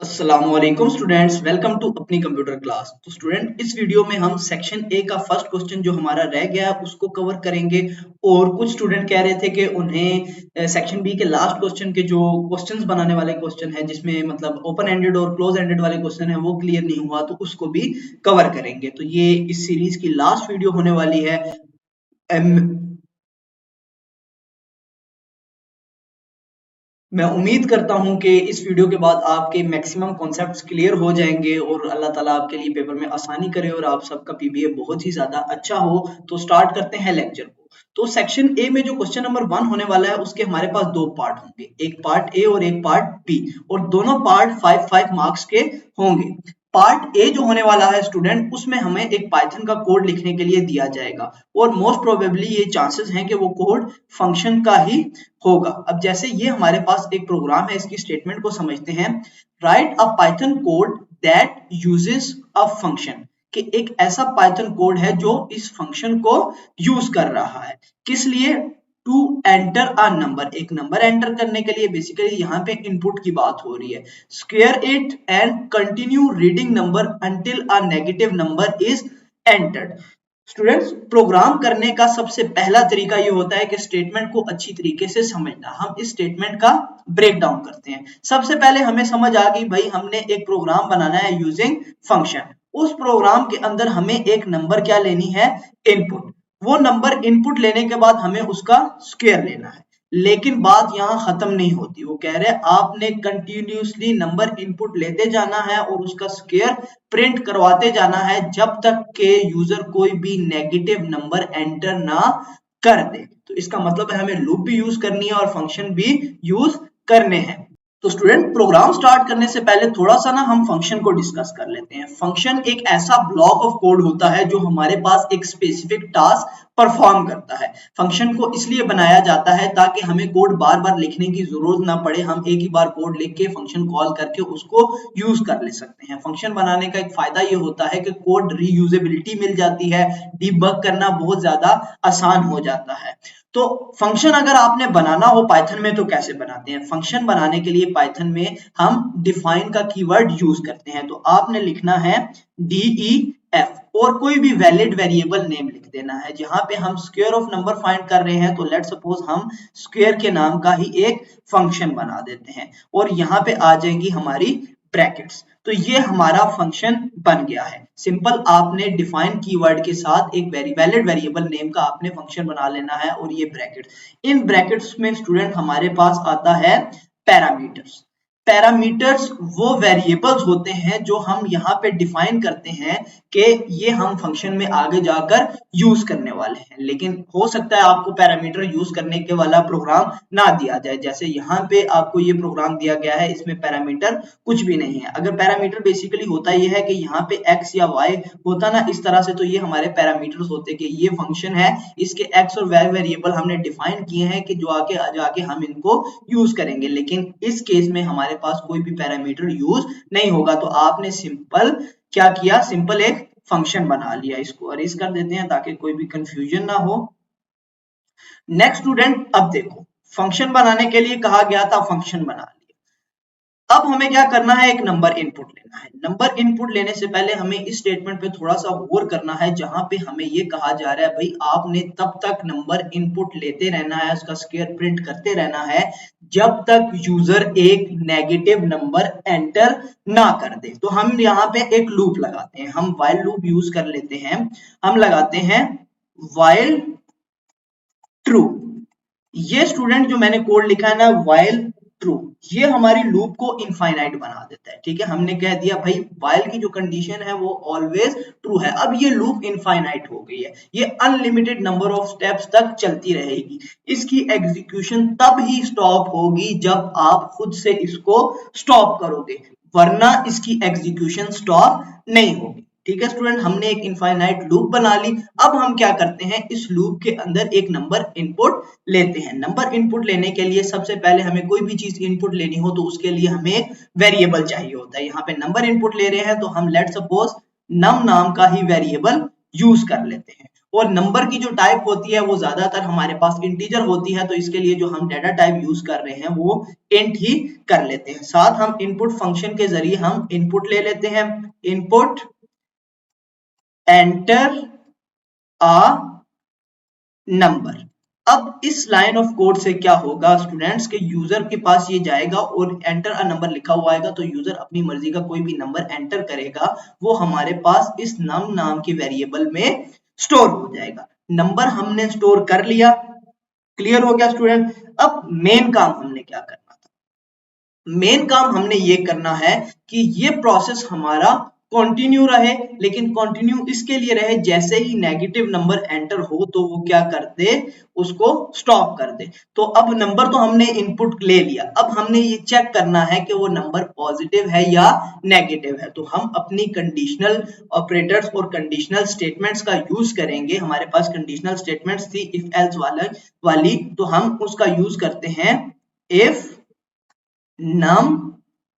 अस्सलामुअलैकुम students, welcome to अपनी computer class. तो स्टूडेंट, इस वीडियो में हम सेक्शन ए का फर्स्ट क्वेश्चन जो हमारा रह गया उसको कवर करेंगे। और कुछ स्टूडेंट कह रहे थे कि उन्हें सेक्शन बी के लास्ट क्वेश्चन के जो क्वेश्चंस बनाने वाले क्वेश्चन है, जिसमें मतलब ओपन एंडेड और क्लोज एंडेड वाले क्वेश्चन है, वो क्लियर नहीं हुआ, तो उसको भी कवर करेंगे। तो ये इस सीरीज की लास्ट वीडियो होने वाली है। मैं उम्मीद करता हूं कि इस वीडियो के बाद आपके मैक्सिमम कॉन्सेप्ट्स क्लियर हो जाएंगे और अल्लाह ताला आपके लिए पेपर में आसानी करे और आप सबका पीबीए बहुत ही ज्यादा अच्छा हो। तो स्टार्ट करते हैं लेक्चर को। तो सेक्शन ए में जो क्वेश्चन नंबर 1 होने वाला है उसके हमारे पास दो पार्ट होंगे, एक पार्ट ए और एक पार्ट बी, और दोनों पार्ट 5-5 मार्क्स के होंगे। पार्ट ए जो होने वाला है स्टूडेंट, उसमें हमें एक पाइथन का कोड लिखने के लिए दिया जाएगा और मोस्ट प्रोबेबली ये चांसेस हैं कि वो कोड फंक्शन का ही होगा। अब जैसे ये हमारे पास एक प्रोग्राम है, इसकी स्टेटमेंट को समझते हैं। Right a Python code that uses a function, कि एक ऐसा पाइथन कोड है जो इस फंक्शन को यूज कर रहा है। किस लिए? टू एंटर अ नंबर, एक नंबर एंटर करने के लिए। बेसिकली यहाँ पे इनपुट की बात हो रही है। Square it and continue reading number until a negative number is entered. Students, program करने का सबसे पहला तरीका ये होता है कि स्टेटमेंट को अच्छी तरीके से समझना। हम इस स्टेटमेंट का ब्रेक डाउन करते हैं। सबसे पहले हमें समझ आ गई भाई, हमने एक प्रोग्राम बनाना है यूजिंग फंक्शन। उस प्रोग्राम के अंदर हमें एक नंबर क्या लेनी है? इनपुट। वो नंबर इनपुट लेने के बाद हमें उसका स्क्वायर लेना है। लेकिन बात यहाँ खत्म नहीं होती। वो कह रहे हैं आपने कंटिन्यूसली नंबर इनपुट लेते जाना है और उसका स्क्वायर प्रिंट करवाते जाना है जब तक के यूजर कोई भी नेगेटिव नंबर एंटर ना कर दे। तो इसका मतलब है हमें लूप भी यूज करनी है और फंक्शन भी यूज करने हैं। तो स्टूडेंट, प्रोग्राम स्टार्ट करने से पहले थोड़ा सा ना हम फंक्शन को डिस्कस कर लेते हैं। फंक्शन एक ऐसा ब्लॉक ऑफ कोड होता है जो हमारे पास एक स्पेसिफिक टास्क परफॉर्म करता है। फंक्शन को इसलिए बनाया जाता है ताकि हमें कोड बार बार लिखने की जरूरत ना पड़े, हम एक ही बार कोड लिख के फंक्शन कॉल करके उसको यूज कर ले सकते हैं। फंक्शन बनाने का एक फायदा ये होता है कि कोड रीयूजेबिलिटी मिल जाती है, डिबग करना बहुत ज्यादा आसान हो जाता है। तो फंक्शन अगर आपने बनाना हो पाइथन में तो कैसे बनाते हैं? फंक्शन बनाने के लिए पाइथन में हम डिफाइन का कीवर्ड यूज करते हैं। तो आपने लिखना है DEF और कोई भी वैलिड वेरिएबल नेम लिख देना है। जहां पे हम स्क्वायर ऑफ नंबर फाइंड कर रहे हैं तो लेट सपोज हम स्क्वायर के नाम का ही एक फंक्शन बना देते हैं और यहाँ पे आ जाएगी हमारी ब्रैकेट्स। तो ये हमारा फंक्शन बन गया है। सिंपल, आपने डिफाइन कीवर्ड के साथ एक वैलिड वेरिएबल नेम का आपने फंक्शन बना लेना है और ये ब्रैकेट्स। इन ब्रैकेट्स में स्टूडेंट हमारे पास आता है पैरामीटर्स। पैरामीटर्स वो वेरिएबल्स होते हैं जो हम यहाँ पे डिफाइन करते हैं कि ये हम फंक्शन में आगे जाकर यूज करने वाले हैं। लेकिन हो सकता है आपको पैरामीटर यूज करने के वाला प्रोग्राम ना दिया जाए। जैसे यहाँ पे आपको ये प्रोग्राम दिया गया है, इसमें पैरामीटर कुछ भी नहीं है। अगर पैरामीटर बेसिकली होता ये है कि यहाँ पे x या y होता ना इस तरह से, तो ये हमारे पैरामीटर्स होते कि ये फंक्शन है, इसके x और y वेरिएबल हमने डिफाइन किए हैं कि जो आगे जाके हम इनको यूज करेंगे। लेकिन इस केस में हमारे पास कोई भी पैरामीटर यूज नहीं होगा। तो आपने सिंपल क्या किया? सिंपल एक फंक्शन बना लिया। इसको अरेज कर देते हैं ताकि कोई भी कंफ्यूजन ना हो। नेक्स्ट स्टूडेंट, अब देखो, फंक्शन बनाने के लिए कहा गया था, फंक्शन बना लिया। अब हमें क्या करना है? एक नंबर इनपुट लेना है। नंबर इनपुट लेने से पहले हमें इस स्टेटमेंट पे थोड़ा सा गौर करना है, जहां पे हमें ये कहा जा रहा है भाई आपने तब तक नंबर इनपुट लेते रहना है, उसका स्क्वायर प्रिंट करते रहना है जब तक यूजर एक नेगेटिव नंबर एंटर ना कर दे। तो हम यहाँ पे एक लूप लगाते हैं, हम व्हाइल लूप यूज कर लेते हैं। हम लगाते हैं व्हाइल ट्रू। ये स्टूडेंट जो मैंने कोड लिखा है ना, व्हाइल ट्रू, ये हमारी लूप को इनफाइनाइट बना देता है। ठीक है, हमने कह दिया भाई व्हाइल की जो कंडीशन है वो ऑलवेज ट्रू है। अब ये लूप इनफाइनाइट हो गई है, ये अनलिमिटेड नंबर ऑफ स्टेप्स तक चलती रहेगी। इसकी एग्जीक्यूशन तब ही स्टॉप होगी जब आप खुद से इसको स्टॉप करोगे, वरना इसकी एग्जीक्यूशन स्टॉप नहीं होगी। ठीक है स्टूडेंट, हमने एक इनफाइनाइट लूप बना ली। अब हम क्या करते हैं? इस लूप के अंदर एक नंबर इनपुट लेते हैं। नंबर इनपुट लेने के लिए सबसे पहले हमें कोई भी चीज इनपुट लेनी हो तो उसके लिए हमें एक वेरिएबल चाहिए होता है। यहाँ पे नंबर इनपुट ले रहे हैं तो हम लेट सपोज नम नाम का ही वेरिएबल यूज कर लेते हैं और नंबर की जो टाइप होती है वो ज्यादातर हमारे पास इंटीजर होती है, तो इसके लिए जो हम डेटा टाइप यूज कर रहे हैं वो इंट ही कर लेते हैं। साथ हम इनपुट फंक्शन के जरिए हम इनपुट ले लेते हैं, इनपुट एंटर आ नंबर। अब इस लाइन ऑफ कोड से क्या होगा स्टूडेंट्स के यूजर के पास ये जाएगा और एंटर अ नंबर लिखा हुआ आएगा, तो यूजर अपनी मर्जी का कोई भी नंबर एंटर करेगा, वो हमारे पास इस नम नाम के वेरिएबल में स्टोर हो जाएगा। नंबर हमने स्टोर कर लिया, क्लियर हो गया स्टूडेंट। अब मेन काम हमने क्या करना था, मेन काम हमने ये करना है कि ये प्रोसेस हमारा कंटिन्यू रहे, लेकिन कंटिन्यू इसके लिए रहे जैसे ही नेगेटिव नंबर एंटर हो तो वो क्या कर दे, उसको स्टॉप कर दे। तो अब नंबर तो हमने इनपुट ले लिया, अब हमने ये चेक करना है कि वो नंबर पॉजिटिव है या नेगेटिव है। तो हम अपनी कंडीशनल ऑपरेटर्स और कंडीशनल स्टेटमेंट्स का यूज करेंगे। हमारे पास कंडीशनल स्टेटमेंट्स थी इफ एल्स वाली, तो हम उसका यूज करते हैं इफ num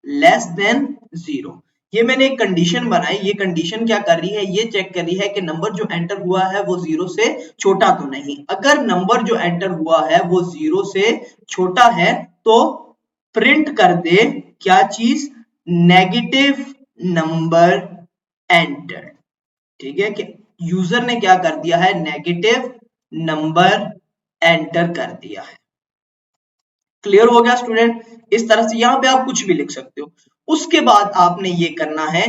लेस देन 0। ये मैंने एक कंडीशन बनाई, ये कंडीशन क्या कर रही है, ये चेक कर रही है कि नंबर जो एंटर हुआ है वो 0 से छोटा तो नहीं। अगर नंबर जो एंटर हुआ है वो 0 से छोटा है तो प्रिंट कर दे क्या चीज, नेगेटिव नंबर एंटर। ठीक है कि यूजर ने क्या कर दिया है, नेगेटिव नंबर एंटर कर दिया है। क्लियर हो गया स्टूडेंट। इस तरह से यहाँ पे आप कुछ भी लिख सकते हो। उसके बाद आपने ये करना है,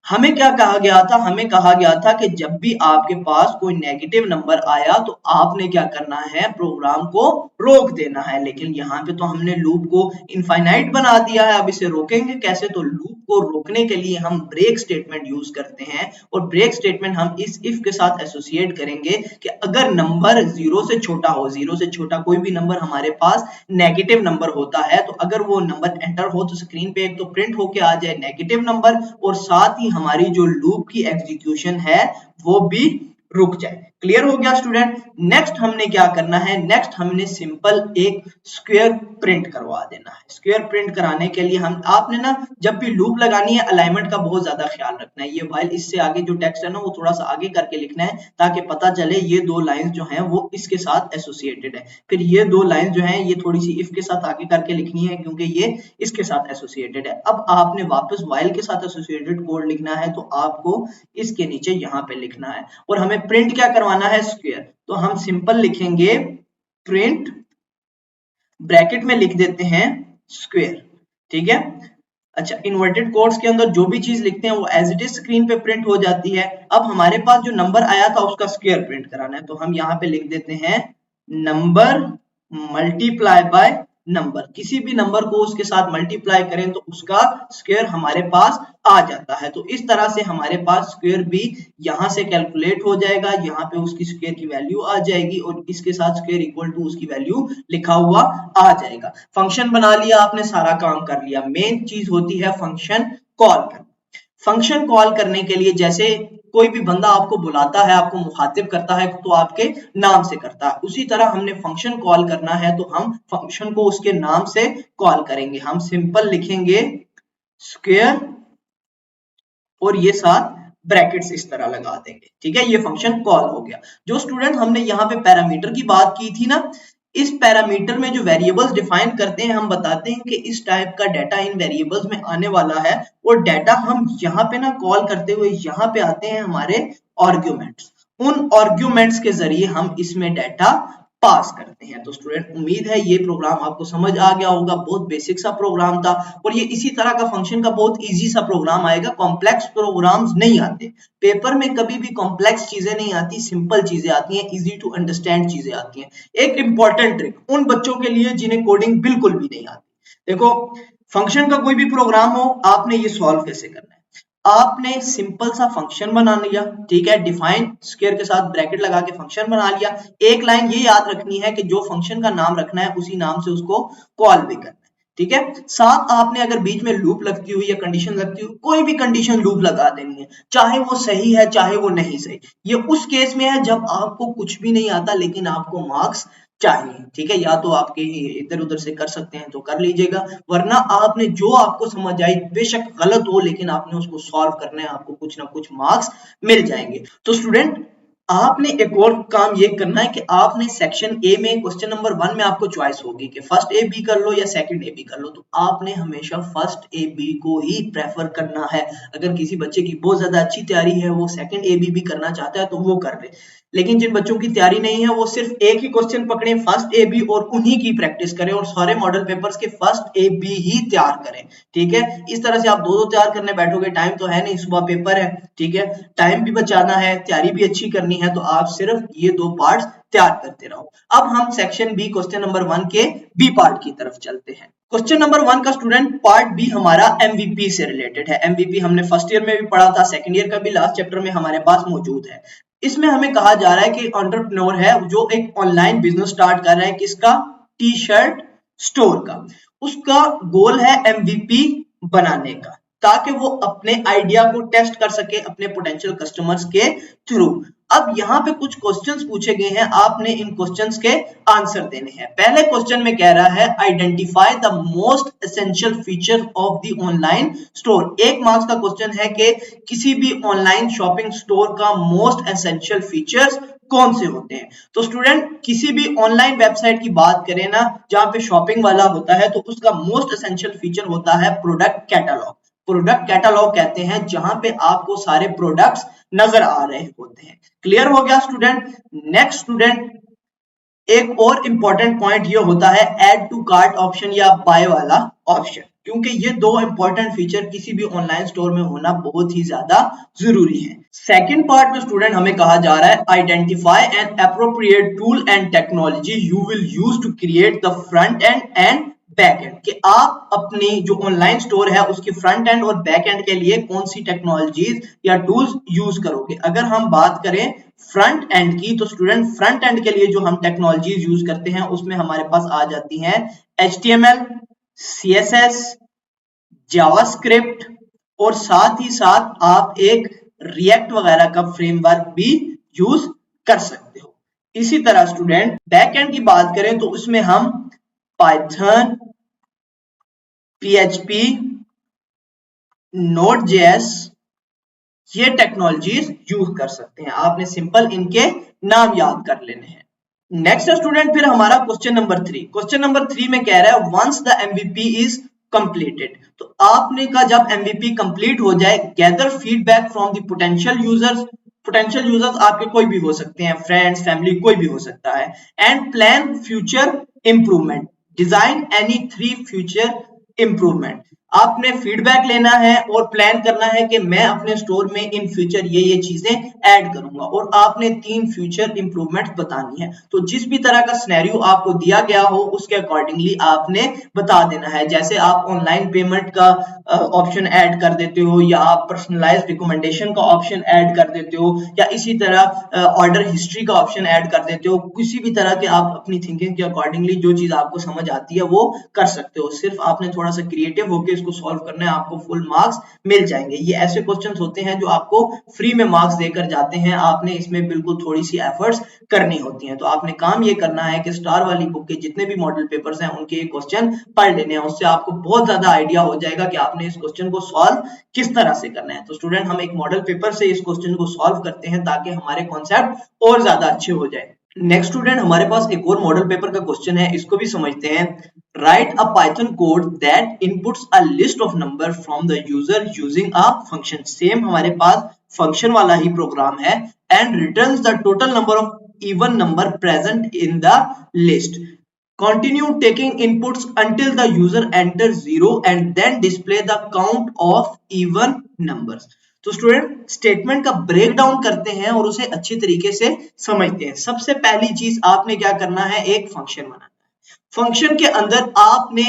हमें क्या कहा गया था, हमें कहा गया था कि जब भी आपके पास कोई नेगेटिव नंबर आया तो आपने क्या करना है, प्रोग्राम को रोक देना है। लेकिन यहाँ पे तो हमने लूप को इनफाइनाइट बना दिया है। अब इसे रोकेंगे कैसे, तो लूप को रोकने के लिए हम ब्रेक स्टेटमेंट यूज करते हैं, और ब्रेक स्टेटमेंट हम इस इफ के साथ एसोसिएट करेंगे कि अगर नंबर 0 से छोटा हो, 0 से छोटा कोई भी नंबर हमारे पास नेगेटिव नंबर होता है, तो अगर वो नंबर एंटर हो तो स्क्रीन पे एक तो प्रिंट होके आ जाए नेगेटिव नंबर, और साथ ही हमारी जो लूप की एग्जीक्यूशन है वो भी रुक जाए। क्लियर हो गया स्टूडेंट। नेक्स्ट हमने क्या करना है, नेक्स्ट हमने सिंपल एक स्क्वायर प्रिंट करवा देना है। स्क्वायर प्रिंट कराने के लिए हम आपने ना जब भी लूप लगानी है अलाइनमेंट का बहुत ज्यादा ख्याल रखना है। ये व्हाइल इससे आगे जो टेक्स्ट है ना वो थोड़ा सा आगे करके लिखना है, ताकि पता चले ये दो लाइंस जो हैं वो इसके साथ एसोसिएटेड है। फिर ये दो लाइंस जो हैं ये थोड़ी सी इफ के साथ आगे करके लिखनी है, क्योंकि ये इसके साथ एसोसिएटेड है। अब आपने वापस व्हाइल के साथ एसोसिएटेड कोड लिखना है, तो आपको इसके नीचे यहाँ पे लिखना है, और हमें प्रिंट क्या करवाना है, स्क्वायर। तो हम सिंपल लिखेंगे प्रिंट, ब्रैकेट में लिख देते हैं स्क्वायर। ठीक है, अच्छा इन्वर्टेड कोट्स के अंदर जो भी चीज लिखते हैं वो एज इट इज स्क्रीन पे प्रिंट हो जाती है। अब हमारे पास जो नंबर आया था उसका स्क्वायर प्रिंट कराना है, तो हम यहाँ पे लिख देते हैं नंबर मल्टीप्लाई बाय नंबर। किसी भी नंबर को उसके साथ मल्टीप्लाई करें तो उसका स्क्वायर हमारे पास आ जाता है। तो इस तरह से हमारे पास स्क्वायर भी यहाँ से कैलकुलेट हो जाएगा, यहाँ पे उसकी स्क्वायर की वैल्यू आ जाएगी, और इसके साथ स्क्वायर इक्वल टू उसकी वैल्यू लिखा हुआ आ जाएगा। फंक्शन बना लिया आपने, सारा काम कर लिया। मेन चीज होती है फंक्शन कॉल करना। फंक्शन कॉल करने के लिए जैसे कोई भी बंदा आपको बुलाता है, आपको मुखातिब करता है, तो आपके नाम से करता है, उसी तरह हमने फंक्शन कॉल करना है तो हम फंक्शन को उसके नाम से कॉल करेंगे। हम सिंपल लिखेंगे स्क्वायर और ये साथ ब्रैकेट्स इस तरह लगा देंगे। ठीक है, ये फंक्शन कॉल हो गया। जो स्टूडेंट हमने यहाँ पे पैरामीटर की बात की थी ना, इस पैरामीटर में जो वेरिएबल्स डिफाइन करते हैं, हम बताते हैं कि इस टाइप का डाटा इन वेरिएबल्स में आने वाला है, और डाटा हम यहाँ पे ना कॉल करते हुए यहाँ पे आते हैं हमारे आर्ग्यूमेंट्स। उन आर्ग्यूमेंट्स के जरिए हम इसमें डाटा पास करते हैं। तो स्टूडेंट उम्मीद है ये प्रोग्राम आपको समझ आ गया होगा। बहुत बेसिक सा प्रोग्राम था, और ये इसी तरह का फंक्शन का बहुत इजी सा प्रोग्राम आएगा। कॉम्प्लेक्स प्रोग्राम्स नहीं आते पेपर में, कभी भी कॉम्प्लेक्स चीजें नहीं आती, सिंपल चीजें आती हैं, इजी टू अंडरस्टैंड चीजें आती हैं। एक इंपॉर्टेंट ट्रिक उन बच्चों के लिए जिन्हें कोडिंग बिल्कुल भी नहीं आती, देखो फंक्शन का कोई भी प्रोग्राम हो, आपने ये सॉल्व कैसे करना है। आपने सिंपल सा फंक्शन बना लिया, ठीक है, डिफाइन स्क्वायर के साथ ब्रैकेट लगा के फंक्शन बना लिया। एक लाइन ये याद रखनी है कि जो फंक्शन का नाम रखना है उसी नाम से उसको कॉल भी करना है। ठीक है, साथ आपने अगर बीच में लूप लगती हुई या कंडीशन लगती हुई, कोई भी कंडीशन लूप लगा देनी है, चाहे वो सही है चाहे वो नहीं सही। ये उस केस में है जब आपको कुछ भी नहीं आता लेकिन आपको मार्क्स चाहिए। ठीक है, या तो आपके इधर उधर से कर सकते हैं तो कर लीजिएगा, वरना आपने जो आपको समझ आई, बेशक गलत हो लेकिन आपने उसको सॉल्व करना है, आपको कुछ ना कुछ मार्क्स मिल जाएंगे। तो स्टूडेंट आपने एक और काम ये करना है कि आपने सेक्शन ए में क्वेश्चन नंबर 1 में आपको चॉइस होगी कि फर्स्ट ए बी कर लो या सेकंड ए बी कर लो, तो आपने हमेशा फर्स्ट ए बी को ही प्रेफर करना है। अगर किसी बच्चे की बहुत ज्यादा अच्छी तैयारी है, वो सेकंड ए बी भी करना चाहता है तो वो कर ले, लेकिन जिन बच्चों की तैयारी नहीं है वो सिर्फ एक ही क्वेश्चन पकड़े फर्स्ट ए बी और उन्हीं की प्रैक्टिस करें और सारे मॉडल पेपर्स के फर्स्ट ए बी ही तैयार करें। ठीक है, इस तरह से आप दो तैयार करने बैठोगे, टाइम तो है नहीं, सुबह पेपर है, ठीक है, टाइम भी बचाना है, तैयारी भी अच्छी करनी है, तो आप सिर्फ ये दो पार्ट्स तैयार करते रहो। अब हम सेक्शन बी क्वेश्चन नंबर 1 के बी पार्ट की तरफ चलते हैं। क्वेश्चन नंबर 1 का स्टूडेंट पार्ट बी हमारा एमवीपी से रिलेटेड है। एमवीपी हमने फर्स्ट ईयर में भी पढ़ा था, सेकंड ईयर का भी लास्ट चैप्टर में हमारे पास मौजूद है। इसमें हमें कहा जा रहा है कि एंटरप्रेन्योर है जो एक ऑनलाइन बिजनेस स्टार्ट कर रहा है, किसका, टी शर्ट स्टोर का। उसका गोल है एमवीपी बनाने का, ताकि वो अपने आइडिया को टेस्ट कर सके अपने पोटेंशियल कस्टमर्स के थ्रू। अब यहाँ पे कुछ क्वेश्चंस पूछे गए हैं, आपने इन क्वेश्चंस के आंसर देने हैं। पहले क्वेश्चन में कह रहा है identify the most essential feature of the online store. 1 marks का क्वेश्चन है कि किसी भी ऑनलाइन शॉपिंग स्टोर का मोस्ट एसेंशियल फीचर्स कौन से होते हैं। तो स्टूडेंट किसी भी ऑनलाइन वेबसाइट की बात करें ना, जहां पे शॉपिंग वाला होता है, तो उसका मोस्ट एसेंशियल फीचर होता है प्रोडक्ट कैटलॉग। प्रोडक्ट कैटलॉग कहते हैं जहां पे आपको सारे प्रोडक्ट्स नजर आ रहे होते हैं। क्लियर हो गया स्टूडेंट। नेक्स्ट स्टूडेंट, एक और इंपॉर्टेंट पॉइंट ये होता है ऐड टू कार्ट ऑप्शन या बाय वाला ऑप्शन, क्योंकि ये दो इंपॉर्टेंट फीचर किसी भी ऑनलाइन स्टोर में होना बहुत ही ज्यादा जरूरी है। सेकंड पार्ट में स्टूडेंट हमें कहा जा रहा है identify an appropriate tool and technology you will use to create the front end and back end, कि आप अपनी जो ऑनलाइन स्टोर है उसकी फ्रंट एंड और बैक एंड के लिए कौन सी टेक्नोलॉजीज या टूल्स यूज करोगे। अगर हम बात करें फ्रंट एंड की, तो स्टूडेंट फ्रंट एंड के लिए जो हम टेक्नोलॉजीज यूज करते हैं उसमें हमारे पास आ जाती हैं HTML, CSS, जावास्क्रिप्ट, और साथ ही साथ आप एक रिएक्ट वगैरह का फ्रेमवर्क भी यूज कर सकते हो। इसी तरह स्टूडेंट बैक एंड की बात करें तो उसमें हम पाइथन, PHP, Node.js ये टेक्नोलॉजीज यूज कर सकते हैं। आपने सिंपल इनके नाम याद कर लेने हैं। नेक्स्ट स्टूडेंट फिर हमारा क्वेश्चन नंबर 3। क्वेश्चन नंबर 3 में कह रहा है once the MVP is completed, तो आपने का जब MVP कंप्लीट हो जाए, gather feedback from the potential users. Potential users आपके कोई भी हो सकते हैं, फ्रेंड्स, फैमिली, कोई भी हो सकता है। And plan future improvement, design any 3 future improvement. आपने फीडबैक लेना है और प्लान करना है कि मैं अपने स्टोर में इन फ्यूचर ये चीजें ऐड करूंगा, और आपने 3 फ्यूचर इंप्रूवमेंट बतानी है। तो जिस भी तरह का सिनेरियो आपको दिया गया हो उसके अकॉर्डिंगली आपने बता देना है। जैसे आप ऑनलाइन पेमेंट का ऑप्शन ऐड कर देते हो, या आप पर्सनलाइज्ड रिकमेंडेशन का ऑप्शन ऐड कर देते हो, या इसी तरह ऑर्डर हिस्ट्री का ऑप्शन ऐड कर देते हो। किसी भी तरह के आप अपनी थिंकिंग के अकॉर्डिंगली जो चीज आपको समझ आती है वो कर सकते हो। सिर्फ आपने थोड़ा सा क्रिएटिव होकर इसको सॉल्व करना है, आपको फुल मार्क्स मिल जाएंगे। ये ऐसे क्वेश्चंस होते हैं जो आपको फ्री में मार्क्स देकर जाते हैं, आपने इसमें बिल्कुल थोड़ी सी एफर्ट्स करनी होती हैं। तो आपने काम ये करना है कि स्टार वाली बुक के जितने भी मॉडल पेपर्स हैं उनके ये क्वेश्चन पढ़ लेने हैं, उससे आपको बहुत ज्यादा आइडिया हो जाएगा कि आपने इस क्वेश्चन को सॉल्व किस तरह से करना है। तो स्टूडेंट हम एक मॉडल पेपर से इस क्वेश्चन को सॉल्व करते हैं ताकि हमारे कॉन्सेप्ट और ज्यादा अच्छे हो जाए। नेक्स्ट स्टूडेंट हमारे पास एक और मॉडल पेपर का क्वेश्चन है, इसको भी समझते हैं। Right a Python code that inputs a list of number from the user using a function. Same हमारे पास फंक्शन वाला ही प्रोग्राम है। And returns the total number of even number present in the list. Continue taking inputs until the user enters 0 and then display the count of even numbers। तो student statement का break down करते हैं और उसे अच्छी तरीके से समझते हैं। सबसे पहली चीज आपने क्या करना है, एक फंक्शन बनाना है। फंक्शन के अंदर आपने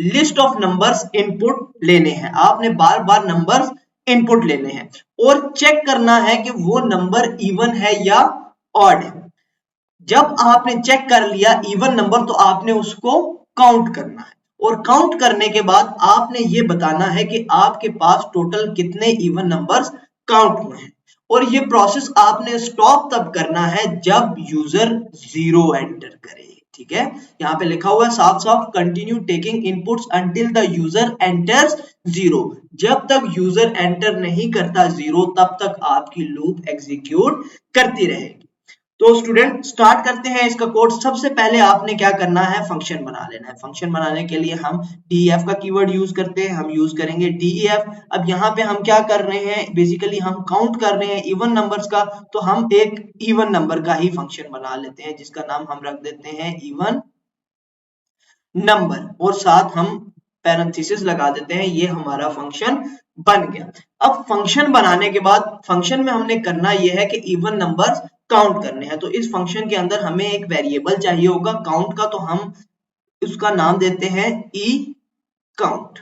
लिस्ट ऑफ नंबर्स इनपुट लेने हैं, आपने बार बार नंबर्स इनपुट लेने हैं और चेक करना है कि वो नंबर इवन है या ऑड है। जब आपने चेक कर लिया इवन नंबर तो आपने उसको काउंट करना है, और काउंट करने के बाद आपने ये बताना है कि आपके पास टोटल कितने इवन नंबर्स काउंट हुए हैं। और ये प्रोसेस आपने स्टॉप तब करना है जब यूजर 0 एंटर करे। ठीक है, यहाँ पे लिखा हुआ है साफ साफ, continue taking inputs until the user enters 0। जब तक यूजर एंटर नहीं करता 0 तब तक आपकी लूप एग्जीक्यूट करती रहेगी। तो स्टूडेंट स्टार्ट करते हैं इसका कोड। सबसे पहले आपने क्या करना है, फंक्शन बना लेना है। फंक्शन बनाने के लिए हम def का कीवर्ड यूज करते हैं, हम यूज करेंगे def। अब यहाँ पे हम क्या कर रहे हैं, बेसिकली हम काउंट कर रहे हैं इवन नंबर्स का, तो हम एक इवन नंबर का ही फंक्शन बना लेते हैं जिसका नाम हम रख देते हैं इवन नंबर, और साथ हम पैरेंथेसिस लगा देते हैं, ये हमारा फंक्शन बन गया। अब फंक्शन बनाने के बाद फंक्शन में हमने करना यह है कि इवन नंबर्स काउंट करने हैं। तो इस फंक्शन के अंदर हमें एक वेरिएबल चाहिए होगा काउंट का, तो हम उसका नाम देते हैं ई काउंट।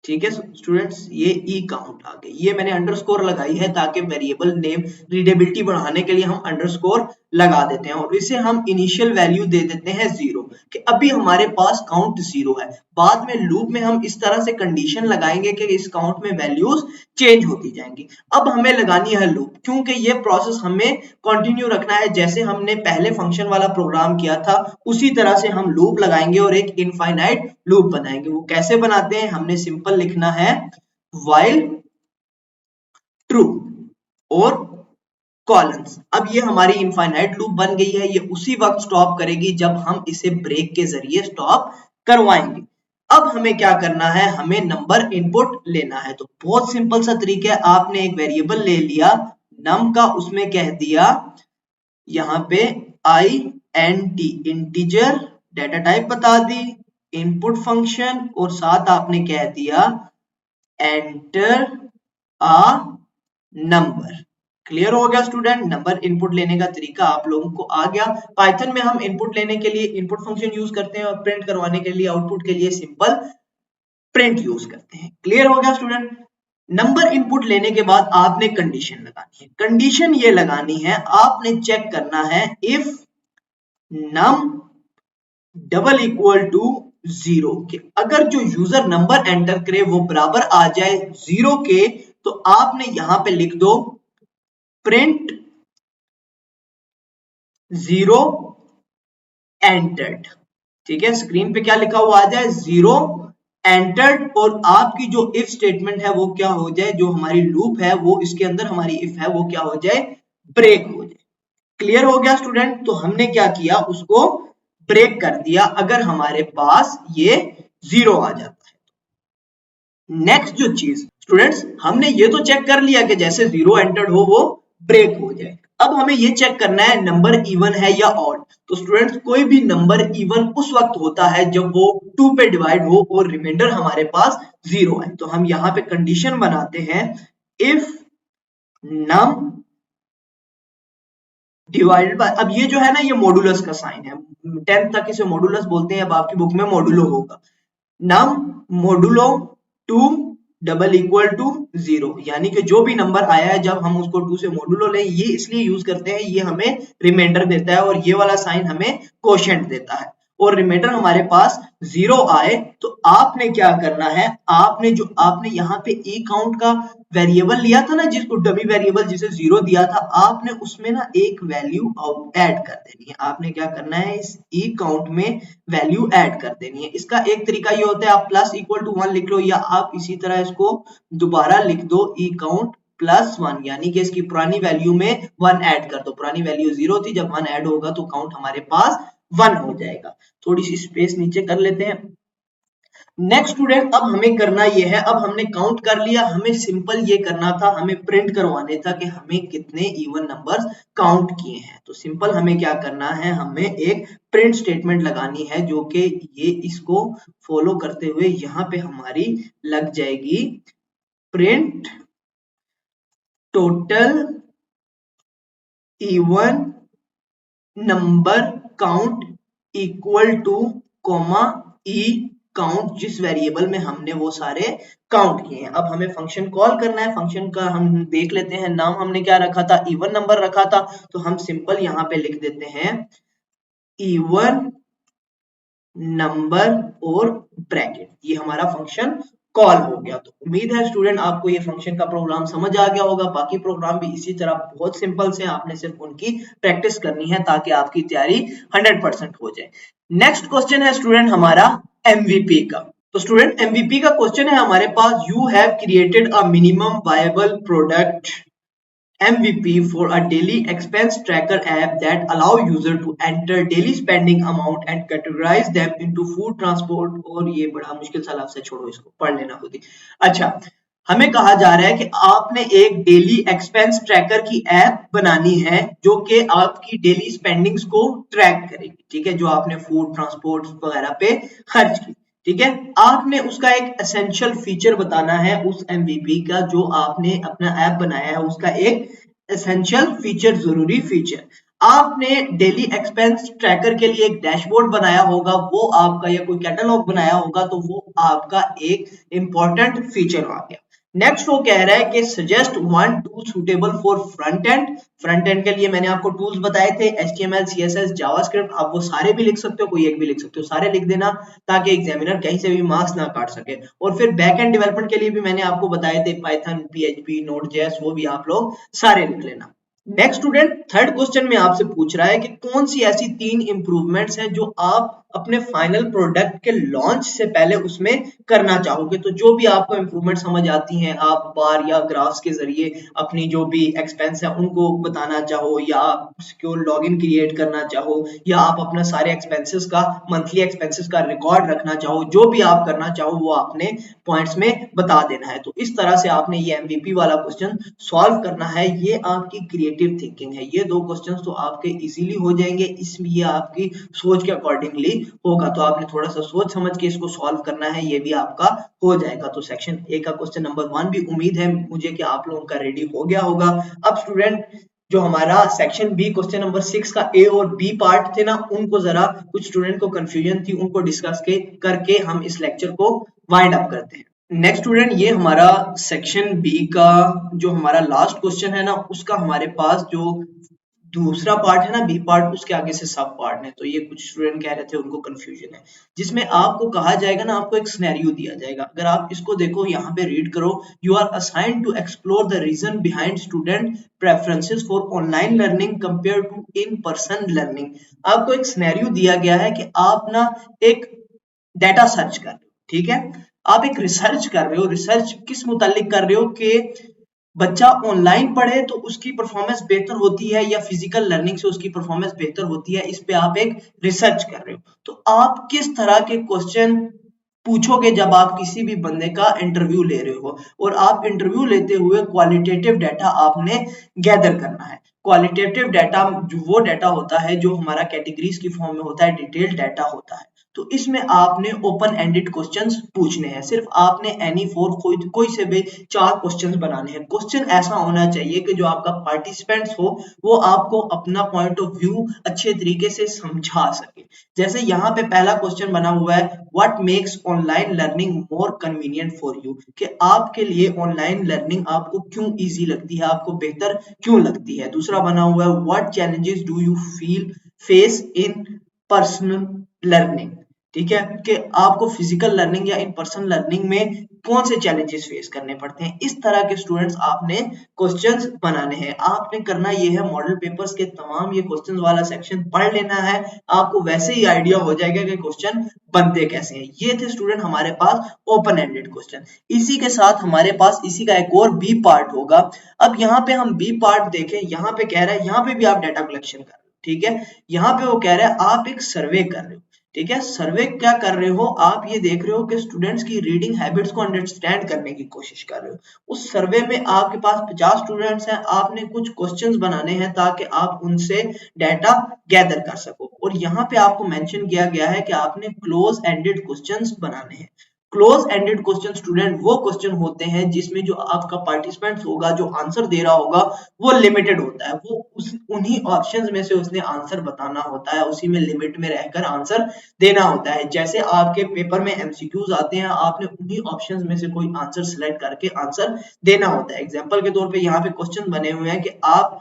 ठीक है स्टूडेंट्स, ये ई काउंट आ गई। ये मैंने अंडरस्कोर लगाई है ताकि वेरिएबल नेम रीडेबिलिटी बढ़ाने के लिए हम अंडरस्कोर लगा देते हैं, और इसे हम इनिशियल वैल्यू दे देते हैं 0 कि अभी हमारे पास काउंट 0 है। बाद में लूप में हम इस तरह से कंडीशन लगाएंगे कि इस काउंट में वैल्यूज चेंज होती जाएंगी। अब हमें लगानी है लूप, क्योंकि ये प्रोसेस हमें कंटिन्यू रखना है। जैसे हमने पहले फंक्शन वाला प्रोग्राम किया था उसी तरह से हम लूप लगाएंगे और एक इनफाइनाइट लूप बनाएंगे। वो कैसे बनाते हैं, हमने सिंपल लिखना है while ट्रू और कॉलम्स। अब ये हमारी इनफाइनाइट लूप बन गई है, ये उसी वक्त स्टॉप करेगी जब हम इसे ब्रेक के जरिए स्टॉप करवाएंगे। अब हमें क्या करना है, हमें नंबर इनपुट लेना है। तो बहुत सिंपल सा तरीका है, आपने एक वेरिएबल ले लिया नम का, उसमें कह दिया यहाँ पे int इंटीजर, डेटा टाइप बता दी, इनपुट फंक्शन, और साथ आपने कह दिया एंटर अ नंबर। क्लियर हो गया स्टूडेंट, नंबर इनपुट लेने का तरीका आप लोगों को आ गया। पाइथन में हम इनपुट लेने के लिए इनपुट फंक्शन यूज करते हैं और प्रिंट करवाने के लिए आउटपुट के लिए सिंपल प्रिंट यूज करते हैं। क्लियर हो गया स्टूडेंट। नंबर इनपुट लेने के बाद आपने कंडीशन लगानी है। कंडीशन ये लगानी है, आपने चेक करना है if num double equal to 0 के, अगर जो यूजर नंबर एंटर करे वो बराबर आ जाए 0 के, तो आपने यहां पे लिख दो प्रिंट 0 एंटर्ड। ठीक है, स्क्रीन पे क्या लिखा हुआ आ जाए 0 एंटर्ड, और आपकी जो इफ स्टेटमेंट है वो क्या हो जाए, जो हमारी लूप है वो इसके अंदर हमारी इफ है वो क्या हो जाए, ब्रेक हो जाए। क्लियर हो गया स्टूडेंट। तो हमने क्या किया, उसको ब्रेक कर दिया अगर हमारे पास ये 0 आ जाता है। नेक्स्ट जो चीज स्टूडेंट्स, हमने ये तो चेक कर लिया कि जैसे 0 एंटर्ड हो वो ब्रेक हो जाए। अब हमें ये चेक करना है नंबर इवन है या ऑड। तो स्टूडेंट्स कोई भी नंबर इवन उस वक्त होता है जब वो 2 पे डिवाइड हो और रिमाइंडर हमारे पास 0 है। तो हम यहाँ पे कंडीशन बनाते हैं इफ नम डिवाइडेड बाय, अब ये जो है ना ये मॉडुलस का साइन है, 10th तक इसे मॉडुलस बोलते हैं, अब आपकी बुक में मॉडुलो होगा। नम मॉडुलो 2 डबल इक्वल टू 0, यानी कि जो भी नंबर आया है जब हम उसको 2 से मॉडुलो लें, ये इसलिए यूज करते हैं, ये हमें रिमाइंडर देता है और ये वाला साइन हमें कोशेंट देता है, और रिमाइंडर हमारे पास 0 आए तो आपने क्या करना है, आपने यहाँ पे ई काउंट का वेरिएबल लिया था ना, जिसको डमी वेरिएबल जिसे 0 दिया था, आपने उसमें ना एक वैल्यू ऐड कर देनी है। आपने क्या करना है, इस ई काउंट में वैल्यू ऐड कर देनी है। इसका एक तरीका ये होता है, आप प्लस इक्वल टू 1 लिख लो, या आप इसी तरह इसको दोबारा लिख दो ई काउंट +1, यानी कि इसकी पुरानी वैल्यू में 1 ऐड कर दो। पुरानी वैल्यू 0 थी, जब 1 ऐड होगा तो काउंट हमारे पास 1 हो जाएगा। थोड़ी सी स्पेस नीचे कर लेते हैं। नेक्स्ट स्टूडेंट, अब हमें करना ये है, अब हमने काउंट कर लिया, हमें सिंपल ये करना था, हमें प्रिंट करवाने था कि हमें कितने इवन नंबर्स काउंट किए हैं। तो सिंपल हमें क्या करना है, हमें एक प्रिंट स्टेटमेंट लगानी है जो कि ये इसको फॉलो करते हुए यहाँ पे हमारी लग जाएगी print total even number count equal two comma ई काउंट, जिस वेरिएबल में हमने वो सारे काउंट किए हैं। अब हमें फंक्शन कॉल करना है। फंक्शन का हम देख लेते हैं, नाम हमने क्या रखा था, इवन नंबर रखा था, तो हम सिंपल यहाँ पे लिख देते हैं इवन नंबर और ब्रैकेट, ये हमारा फंक्शन कॉल हो गया। तो उम्मीद है स्टूडेंट आपको ये फंक्शन का प्रोग्राम समझ आ गया होगा। बाकी प्रोग्राम भी इसी तरह बहुत सिंपल से, आपने सिर्फ उनकी प्रैक्टिस करनी है ताकि आपकी तैयारी 100% हो जाए। नेक्स्ट क्वेश्चन है स्टूडेंट हमारा एमवीपी का। तो स्टूडेंट एमवीपी का क्वेश्चन है हमारे पास, you have created a minimum viable product MVP for a daily expense tracker app that allow user to enter daily spending amount and categorize them into food, transport। और ये बड़ा मुश्किल सा लफ्ज़ है, छोड़ो इसको, पढ़ लेना खुद ही। अच्छा, हमें कहा जा रहा है कि आपने एक डेली एक्सपेंस ट्रैकर की ऐप बनानी है जो कि आपकी डेली स्पेंडिंग्स को ट्रैक करेगी, ठीक है, जो आपने फूड, ट्रांसपोर्ट वगैरह पे खर्च की, ठीक है। आपने उसका एक एसेंशियल फीचर बताना है उस एमवीपी का, जो आपने अपना ऐप बनाया है उसका एक एसेंशियल फीचर, जरूरी फीचर। आपने डेली एक्सपेंस ट्रैकर के लिए एक डैशबोर्ड बनाया होगा, वो आपका, या कोई कैटलॉग बनाया होगा, तो वो आपका एक इंपॉर्टेंट फीचर आ गया। नेक्स्ट वो कह रहा है कि suggest one tool suitable for front end. Front end के लिए मैंने आपको टूल्स बताए थे, HTML, CSS, जावास्क्रिप्ट। आप वो सारे भी लिख सकते हो, कोई एक भी लिख सकते हो, सारे लिख देना ताकि एग्जामिनर कहीं से भी मार्क्स ना काट सके। और फिर बैक एंड डेवलपमेंट के लिए भी मैंने आपको बताए थे, पाइथन, PHP, नोड.js, वो भी आप लोग सारे लिख लेना। नेक्स्ट स्टूडेंट थर्ड क्वेश्चन में आपसे पूछ रहा है कि कौन सी ऐसी 3 इंप्रूवमेंट्स हैं जो आप अपने फाइनल प्रोडक्ट के लॉन्च से पहले उसमें करना चाहोगे। तो जो भी आपको इंप्रूवमेंट समझ आती हैं, आप बार या ग्राफ्स के जरिए अपनी जो भी एक्सपेंस है उनको बताना चाहो, या आप सिक्योर लॉगिन क्रिएट करना चाहो, या आप अपना सारे एक्सपेंसेस का, मंथली एक्सपेंसेस का रिकॉर्ड रखना चाहो, जो भी आप करना चाहो वो आपने पॉइंट्स में बता देना है। तो इस तरह से आपने ये एमवीपी वाला क्वेश्चन सॉल्व करना है। ये आपकी क्रिएटिव थिंकिंग है। ये 2 क्वेश्चंस तो आपके इजीली हो जाएंगे, इसमें ये आपकी सोच के अकॉर्डिंगली होगा। तो आपने थोड़ा सा सोच समझ के इसको सॉल्व करना है, ये भी आपका हो जाएगा। तो सेक्शन ए का क्वेश्चन नंबर 1 भी उम्मीद है मुझे कि आप लोगों का रेडी हो गया होगा। अब स्टूडेंट जो हमारा सेक्शन बी क्वेश्चन नंबर 6 का ए और बी पार्ट थे ना, उनको जरा कुछ स्टूडेंट को कंफ्यूजन थी, उनको डिस्कस करके हम इस लेक्चर को वाइंड अप करते हैं। नेक्स्ट स्टूडेंट ये हमारा सेक्शन बी का जो हमारा लास्ट क्वेश्चन है ना, उसका हमारे पास जो दूसरा पार्ट है ना, बी पार्ट, उसके आगे से सब पार्ट है। तो ये कुछ स्टूडेंट कह रहे थे उनको कंफ्यूजन है, जिसमें आपको कहा जाएगा ना, आपको एक सिनेरियो दिया जाएगा। अगर आप इसको देखो, यहाँ पे रीड करो, you are assigned to explore the reason behind student preferences for online learning compare to in person learning. आपको एक सिनेरियो दिया गया है कि आप ना एक डाटा सर्च कर रहे हो, ठीक है, आप एक रिसर्च कर रहे हो। रिसर्च किस मुतालिक कर रहे हो कि बच्चा ऑनलाइन पढ़े तो उसकी परफॉर्मेंस बेहतर होती है या फिजिकल लर्निंग से उसकी परफॉर्मेंस बेहतर होती है, इस पे आप एक रिसर्च कर रहे हो। तो आप किस तरह के क्वेश्चन पूछोगे जब आप किसी भी बंदे का इंटरव्यू ले रहे हो, और आप इंटरव्यू लेते हुए क्वालिटेटिव डाटा आपने गैदर करना है। क्वालिटेटिव डाटा वो डाटा होता है जो हमारा कैटेगरीज की फॉर्म में होता है, डिटेल्ड डाटा होता है। तो इसमें आपने ओपन एंडेड क्वेश्चंस पूछने हैं। सिर्फ आपने एनी फोर कोई से भी 4 क्वेश्चंस बनाने हैं। क्वेश्चन ऐसा होना चाहिए कि जो आपका पार्टिसिपेंट्स हो वो आपको अपना पॉइंट ऑफ व्यू अच्छे तरीके से समझा सके। जैसे यहाँ पे पहला क्वेश्चन बना हुआ है, what makes online learning more convenient for you, कि आपके लिए ऑनलाइन लर्निंग आपको क्यों इजी लगती है, आपको बेहतर क्यों लगती है। दूसरा बना हुआ है, what challenges do you feel face in personal learning, ठीक है, कि आपको फिजिकल लर्निंग या इन पर्सन लर्निंग में कौन से चैलेंजेस फेस करने पड़ते हैं। इस तरह के स्टूडेंट्स आपने क्वेश्चंस बनाने हैं। आपने करना ये है, मॉडल पेपर्स के तमाम ये क्वेश्चंस वाला सेक्शन पढ़ लेना है, आपको वैसे ही आइडिया हो जाएगा कि क्वेश्चन बनते कैसे हैं। ये थे स्टूडेंट हमारे पास ओपन एंडेड क्वेश्चन। इसी के साथ हमारे पास इसी का एक और बी पार्ट होगा। अब यहाँ पे हम बी पार्ट देखें, यहाँ पे कह रहा है, यहाँ पे भी आप डाटा कलेक्शन कर रहे हो, ठीक है। यहाँ पे वो कह रहा है आप एक सर्वे कर रहे हो, ठीक है। सर्वे क्या कर रहे हो, आप ये देख रहे हो कि स्टूडेंट्स की रीडिंग हैबिट्स को अंडरस्टैंड करने की कोशिश कर रहे हो। उस सर्वे में आपके पास 50 स्टूडेंट्स हैं, आपने कुछ क्वेश्चंस बनाने हैं ताकि आप उनसे डाटा गैदर कर सको। और यहाँ पे आपको मेंशन किया गया है कि आपने क्लोज एंडेड क्वेश्चंस बनाने हैं। क्लोज एंडेड क्वेश्चन स्टूडेंट वो क्वेश्चन होते हैं जिसमें जो आपका पार्टिसिपेंट्स होगा, जो आंसर दे रहा होगा, वो लिमिटेड होता है। वो उन्हीं ऑप्शंस में से उसने आंसर बताना होता है, उसी में लिमिट में रहकर आंसर देना होता है। जैसे आपके पेपर में एमसीक्यूज आते हैं, आपने उन्हीं ऑप्शंस में से कोई आंसर सिलेक्ट करके आंसर देना होता है। एग्जांपल के तौर पे यहाँ पे क्वेश्चन बने हुए हैं कि आप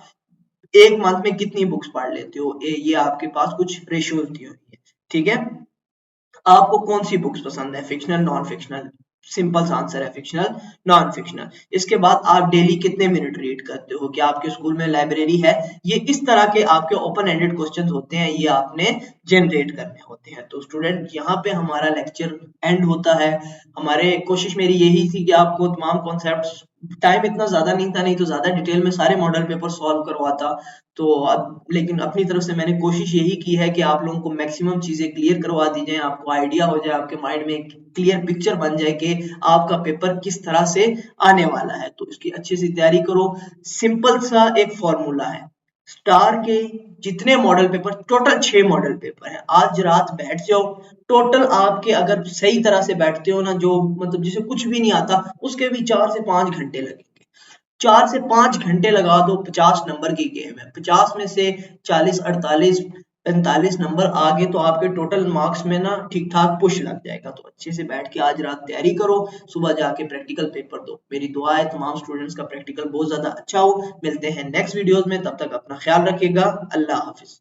एक मंथ में कितनी बुक्स पढ़ लेते हो, ये आपके पास कुछ रेशियोज दी हुई है, ठीक है। आपको कौन सी बुक्स पसंद है, फिक्शनल, नॉन फिक्शनल, सिंपल सा आंसर है फिक्शनल, नॉन फिक्शनल। इसके बाद आप डेली कितने मिनट रीड करते हो, क्या आपके स्कूल में लाइब्रेरी है? ये इस तरह के आपके ओपन एंडेड क्वेश्चंस होते हैं, ये आपने जनरेट करने होते हैं। तो स्टूडेंट यहाँ पे हमारा लेक्चर एंड होता है। हमारे कोशिश मेरी यही थी कि आपको तमाम कॉन्सेप्ट्स, टाइम इतना ज्यादा नहीं था, नहीं तो ज्यादा डिटेल में सारे मॉडल पेपर सॉल्व करवाता। तो अब लेकिन अपनी तरफ से मैंने कोशिश यही की है कि आप लोगों को मैक्सिमम चीजें क्लियर करवा दी जाए, आपको आइडिया हो जाए, आपके माइंड में एक क्लियर पिक्चर बन जाए कि आपका पेपर किस तरह से आने वाला है। तो इसकी अच्छे से तैयारी करो। सिंपल सा एक फॉर्मूला है, स्टार के जितने model paper, total 6 model paper है, आज रात बैठ जाओ। टोटल आपके अगर सही तरह से बैठते हो ना, जो मतलब जिसे कुछ भी नहीं आता, उसके भी 4 से 5 घंटे लगेंगे। 4 से 5 घंटे लगा दो, 50 नंबर की गेम है। 50 में से 40, 48, 45 नंबर आ गए तो आपके टोटल मार्क्स में ना ठीक ठाक पुश लग जाएगा। तो अच्छे से बैठ के आज रात तैयारी करो, सुबह जाके प्रैक्टिकल पेपर दो। मेरी दुआ है तमाम स्टूडेंट्स का प्रैक्टिकल बहुत ज्यादा अच्छा हो। मिलते हैं नेक्स्ट वीडियोस में, तब तक अपना ख्याल रखिएगा। अल्लाह हाफिज।